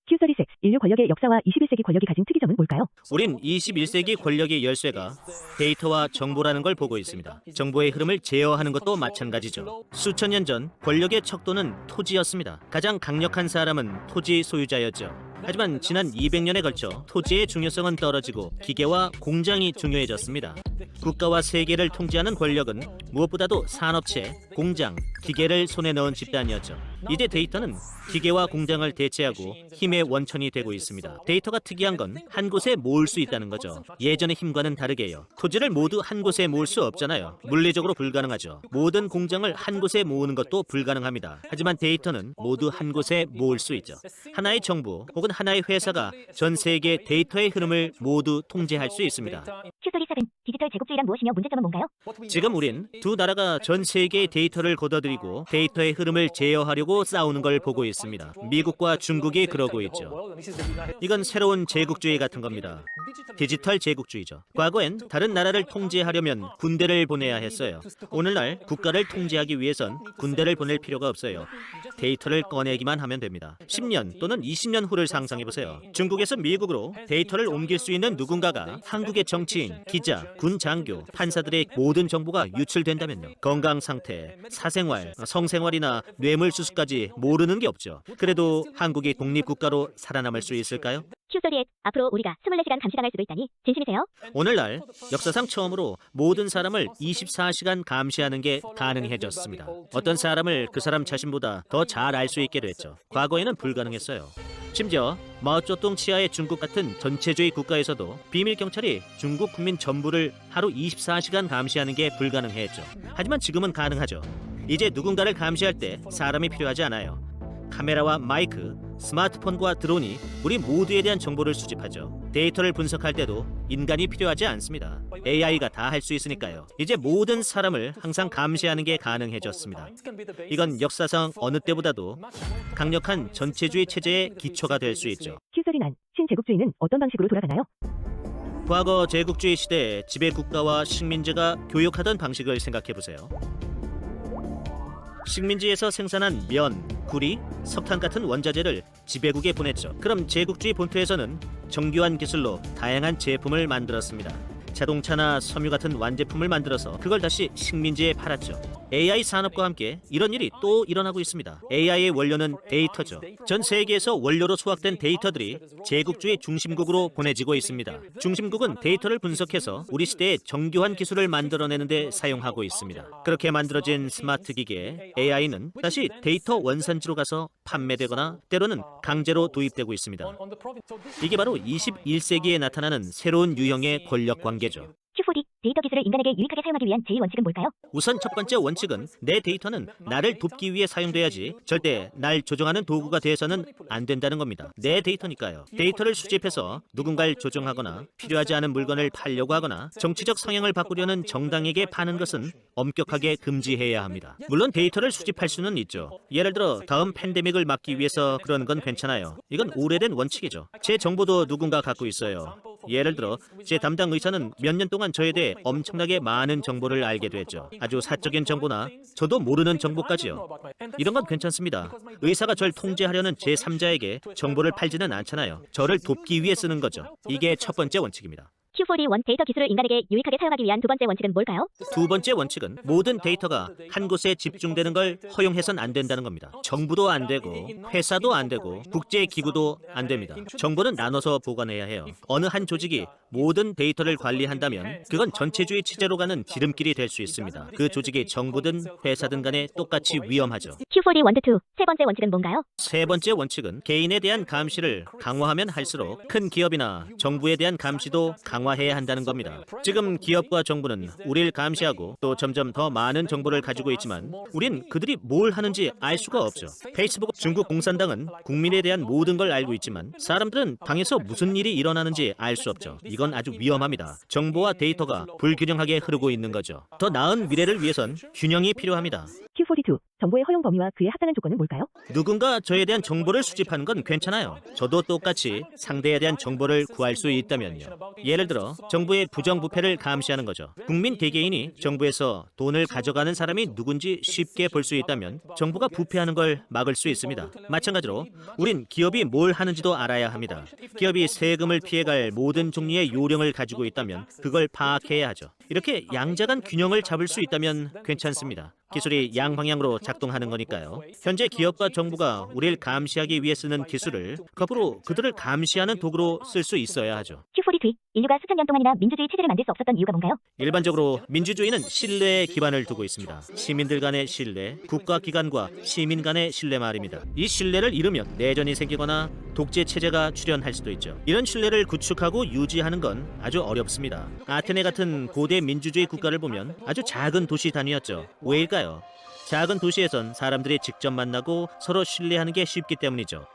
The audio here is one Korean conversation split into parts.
Q36 인류 권력의 역사와 21세기 권력이 가진 특이점은 뭘까요? 우린 21세기 권력의 열쇠가 데이터와 정보라는 걸 보고 있습니다. 정보의 흐름을 제어하는 것도 마찬가지죠. 수천 년 전 권력의 척도는 토지였습니다. 가장 강력한 사람은 토지 소유자였죠. 하지만 지난 200년에 걸쳐 토지의 중요성은 떨어지고 기계와 공장이 중요해졌습니다. 국가와 세계를 통제하는 권력은 무엇보다도 산업체, 공장, 기계를 손에 넣은 집단이었죠. 이제 데이터는 기계와 공장을 대체하고 힘의 원천이 되고 있습니다. 데이터가 특이한 건 한 곳에 모을 수 있다는 거죠. 예전의 힘과는 다르게요. 토지를 모두 한 곳에 모을 수 없잖아요. 물리적으로 불가능하죠. 모든 공장을 한 곳에 모으는 것도 불가능합니다. 하지만 데이터는 모두 한 곳에 모을 수 있죠. 하나의 정부 혹은 하나의 회사가 전 세계 데이터의 흐름을 모두 통제할 수 있습니다. Q37 디지털 제국주의란 무엇이며 문제점은 뭔가요? 지금 우린 두 나라가 전 세계의 데이터를 걷어들이고 데이터의 흐름을 제어하려고 싸우는 걸 보고 있습니다. 미국과 중국이 그러고 있죠. 이건 새로운 제국주의 같은 겁니다. 디지털 제국주의죠. 과거엔 다른 나라를 통제하려면 군대를 보내야 했어요. 오늘날 국가를 통제하기 위해선 군대를 보낼 필요가 없어요. 데이터를 꺼내기만 하면 됩니다. 10년 또는 20년 후를 상상해보세요. 중국에서 미국으로 데이터를 옮길 수 있는 누군가가 한국의 정치인, 기자, 군 장교, 판사들의 모든 정보가 유출된다면요. 건강 상태, 사생활, 성생활이나 뇌물 수수까지 모르는 게 없죠. 그래도 한국이 독립국가로 살아남을 수 있을까요? Q38 앞으로 우리가 24시간 감시당할 수도 있다니 진심이세요? 오늘날 역사상 처음으로 모든 사람을 24시간 감시하는 게 가능해졌습니다. 어떤 사람을 그 사람 자신보다 더 잘 알 수 있게 됐죠. 과거에는 불가능했어요. 심지어 마오쩌둥 치하의 중국 같은 전체주의 국가에서도 비밀 경찰이 중국 국민 전부를 하루 24시간 감시하는 게 불가능했죠. 하지만 지금은 가능하죠. 이제 누군가를 감시할 때 사람이 필요하지 않아요. 카메라와 마이크, 스마트폰과 드론이 우리 모두에 대한 정보를 수집하죠. 데이터를 분석할 때도 인간이 필요하지 않습니다. AI가 다 할 수 있으니까요. 이제 모든 사람을 항상 감시하는 게 가능해졌습니다. 이건 역사상 어느 때보다도 강력한 전체주의 체제의 기초가 될 수 있죠. Q39 신제국주의는 어떤 방식으로 돌아가나요? 과거 제국주의 시대에 지배국가와 식민지가 교역하던 방식을 생각해보세요. 식민지에서 생산한 면, 구리, 석탄 같은 원자재를 지배국에 보냈죠. 그럼 제국주의 본토에서는 정교한 기술로 다양한 제품을 만들었습니다. 자동차나 섬유 같은 완제품을 만들어서 그걸 다시 식민지에 팔았죠. AI 산업과 함께 이런 일이 또 일어나고 있습니다. AI의 원료는 데이터죠. 전 세계에서 원료로 수확된 데이터들이 제국주의 중심국으로 보내지고 있습니다. 중심국은 데이터를 분석해서 우리 시대의 정교한 기술을 만들어내는 데 사용하고 있습니다. 그렇게 만들어진 스마트 기계에 AI는 다시 데이터 원산지로 가서 판매되거나 때로는 강제로 도입되고 있습니다. 이게 바로 21세기에 나타나는 새로운 유형의 권력 관계죠. Q40 데이터 기술을 인간에게 유익하게 사용하기 위한 제1원칙은 뭘까요? 우선 첫 번째 원칙은 내 데이터는 나를 돕기 위해 사용돼야지 절대 날 조종하는 도구가 돼서는 안 된다는 겁니다. 내 데이터니까요. 데이터를 수집해서 누군가를 조종하거나 필요하지 않은 물건을 팔려고 하거나 정치적 성향을 바꾸려는 정당에게 파는 것은 엄격하게 금지해야 합니다. 물론 데이터를 수집할 수는 있죠. 예를 들어 다음 팬데믹을 막기 위해서 그러는 건 괜찮아요. 이건 오래된 원칙이죠. 제 정보도 누군가 갖고 있어요. 예를 들어 제 담당 의사는 몇 년 동안 저에 대해 엄청나게 많은 정보를 알게 됐죠. 아주 사적인 정보나 저도 모르는 정보까지요. 이런 건 괜찮습니다. 의사가 절 통제하려는 제3자에게 정보를 팔지는 않잖아요. 저를 돕기 위해 쓰는 거죠. 이게 첫 번째 원칙입니다. Q41 데이터 기술을 인간에게 유익하게 사용하기 위한 두 번째 원칙은 뭘까요? 두 번째 원칙은 모든 데이터가 한 곳에 집중되는 걸 허용해선 안 된다는 겁니다. 정부도 안 되고 회사도 안 되고 국제기구도 안 됩니다. 정보는 나눠서 보관해야 해요. 어느 한 조직이 모든 데이터를 관리한다면 그건 전체주의 체제로 가는 지름길이 될 수 있습니다. 그 조직이 정부든 회사든 간에 똑같이 위험하죠. Q40 세 번째 원칙은 뭔가요? 세 번째 원칙은 개인에 대한 감시를 강화하면 할수록 큰 기업이나 정부에 대한 감시도 강화해야 한다는 겁니다. 지금 기업과 정부는 우리를 감시하고 또 점점 더 많은 정보를 가지고 있지만 우린 그들이 뭘 하는지 알 수가 없죠. 페이스북, 중국 공산당은 국민에 대한 모든 걸 알고 있지만 사람들은 당에서 무슨 일이 일어나는지 알 수 없죠. 이건 아주 위험합니다. 정보와 데이터가 불균형하게 흐르고 있는 거죠. 더 나은 미래를 위해선 균형이 필요합니다. Q40 Q42. 정보의 허용 범위와 그에 합당한 조건은 뭘까요? 누군가 저에 대한 정보를 수집하는 건 괜찮아요. 저도 똑같이 상대에 대한 정보를 구할 수 있다면요. 예를 들어 정부의 부정부패를 감시하는 거죠. 국민 개개인이 정부에서 돈을 가져가는 사람이 누군지 쉽게 볼 수 있다면 정부가 부패하는 걸 막을 수 있습니다. 마찬가지로 우린 기업이 뭘 하는지도 알아야 합니다. 기업이 세금을 피해갈 모든 종류의 요령을 가지고 있다면 그걸 파악해야 하죠. 이렇게 양자간 균형을 잡을 수 있다면 괜찮습니다. 기술이 양방향으로 작동하는 거니까요. 현재 기업과 정부가 우리를 감시하기 위해 쓰는 기술을 거꾸로 그들을 감시하는 도구로 쓸 수 있어야 하죠. Q43. 인류가 수천 년 동안이나 민주주의 체제를 만들 수 없었던 이유가 뭔가요? 일반적으로 민주주의는 신뢰에 기반을 두고 있습니다. 시민들 간의 신뢰, 국가기관과 시민 간의 신뢰 말입니다. 이 신뢰를 잃으면 내전이 생기거나 독재 체제가 출현할 수도 있죠. 이런 신뢰를 구축하고 유지하는 건 아주 어렵습니다. 아테네 같은 고대 민주주의 국가를 보면 아주 작은 도시 단위였죠. 왜일까요? 작은 도시에선 사람들이 직접 만나고 서로 신뢰하는 게 쉽기 때문이죠.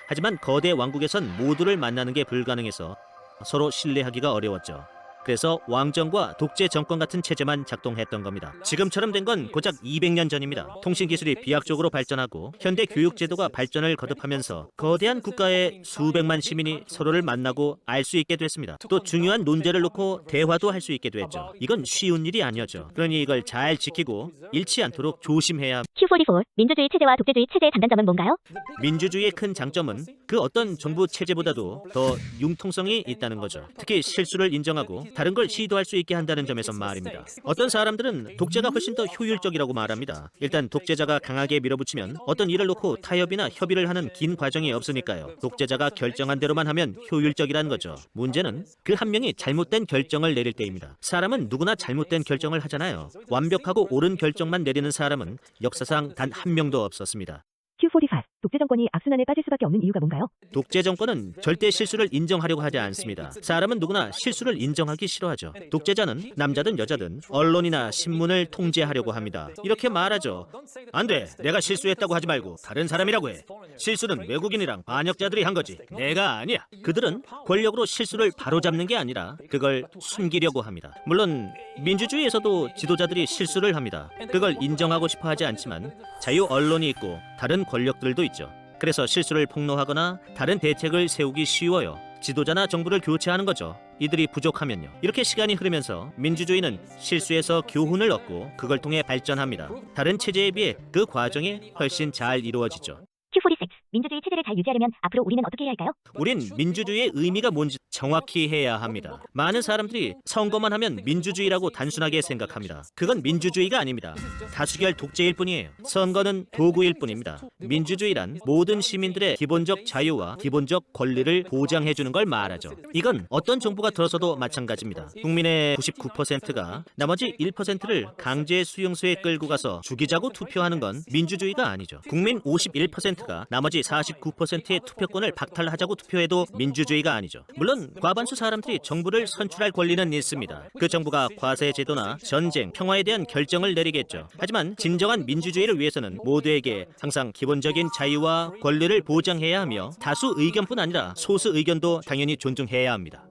하지만 거대 왕국에선 모두를 만나는 게 불가능해서 서로 신뢰하기가 어려웠죠. 그래서 왕정과 독재 정권 같은 체제만 작동했던 겁니다. 지금처럼 된 건 고작 200년 전입니다. 통신 기술이 비약적으로 발전하고 현대 교육 제도가 발전을 거듭하면서 거대한 국가의 수백만 시민이 서로를 만나고 알 수 있게 됐습니다. 또 중요한 논제를 놓고 대화도 할 수 있게 됐죠. 이건 쉬운 일이 아니었죠. 그러니 이걸 잘 지키고 잃지 않도록 조심해야 합니다. Q44. 민주주의 체제와 독재주의 체제의 장단점은 뭔가요? 민주주의의 큰 장점은 그 어떤 정부 체제보다도 더 융통성이 있다는 거죠. 특히 실수를 인정하고 다른 걸 시도할 수 있게 한다는 점에서 말입니다. 어떤 사람들은 독재가 훨씬 더 효율적이라고 말합니다. 일단 독재자가 강하게 밀어붙이면 어떤 일을 놓고 타협이나 협의를 하는 긴 과정이 없으니까요. 독재자가 결정한 대로만 하면 효율적이라는 거죠. 문제는 그 한 명이 잘못된 결정을 내릴 때입니다. 사람은 누구나 잘못된 결정을 하잖아요. 완벽하고 옳은 결정만 내리는 사람은 역사상 단 한 명도 없었습니다. Q45. 독재 정권이 악순환에 빠질 수밖에 없는 이유가 뭔가요? 독재 정권은 절대 실수를 인정하려고 하지 않습니다. 사람은 누구나 실수를 인정하기 싫어하죠. 독재자는 남자든 여자든 언론이나 신문을 통제하려고 합니다. 이렇게 말하죠. 안 돼. 내가 실수했다고 하지 말고 다른 사람이라고 해. 실수는 외국인이랑 반역자들이 한 거지. 내가 아니야. 그들은 권력으로 실수를 바로잡는 게 아니라 그걸 숨기려고 합니다. 물론 민주주의에서도 지도자들이 실수를 합니다. 그걸 인정하고 싶어 하지 않지만 자유 언론이 있고 다른 권력들도 있죠. 그래서 실수를 폭로하거나 다른 대책을 세우기 쉬워요. 지도자나 정부를 교체하는 거죠. 이들이 부족하면요. 이렇게 시간이 흐르면서 민주주의는 실수에서 교훈을 얻고 그걸 통해 발전합니다. 다른 체제에 비해 그 과정이 훨씬 잘 이루어지죠. Q46. 민주주의 체제를 잘 유지하려면 앞으로 우리는 어떻게 해야 할까요? 우린 민주주의의 의미가 뭔지 정확히 해야 합니다. 많은 사람들이 선거만 하면 민주주의라고 단순하게 생각합니다. 그건 민주주의가 아닙니다. 다수결 독재일 뿐이에요. 선거는 도구일 뿐입니다. 민주주의란 모든 시민들의 기본적 자유와 기본적 권리를 보장해주는 걸 말하죠. 이건 어떤 정부가 들어서도 마찬가지입니다. 국민의 99%가 나머지 1%를 강제 수용소에 끌고 가서 죽이자고 투표하는 건 민주주의가 아니죠. 국민 51%가 나머지 49%의 투표권을 박탈하자고 투표해도 민주주의가 아니죠. 물론 과반수 사람들이 정부를 선출할 권리는 있습니다. 그 정부가 과세 제도나 전쟁, 평화에 대한 결정을 내리겠죠. 하지만 진정한 민주주의를 위해서는 모두에게 항상 기본적인 자유와 권리를 보장해야 하며 다수 의견뿐 아니라 소수 의견도 당연히 존중해야 합니다.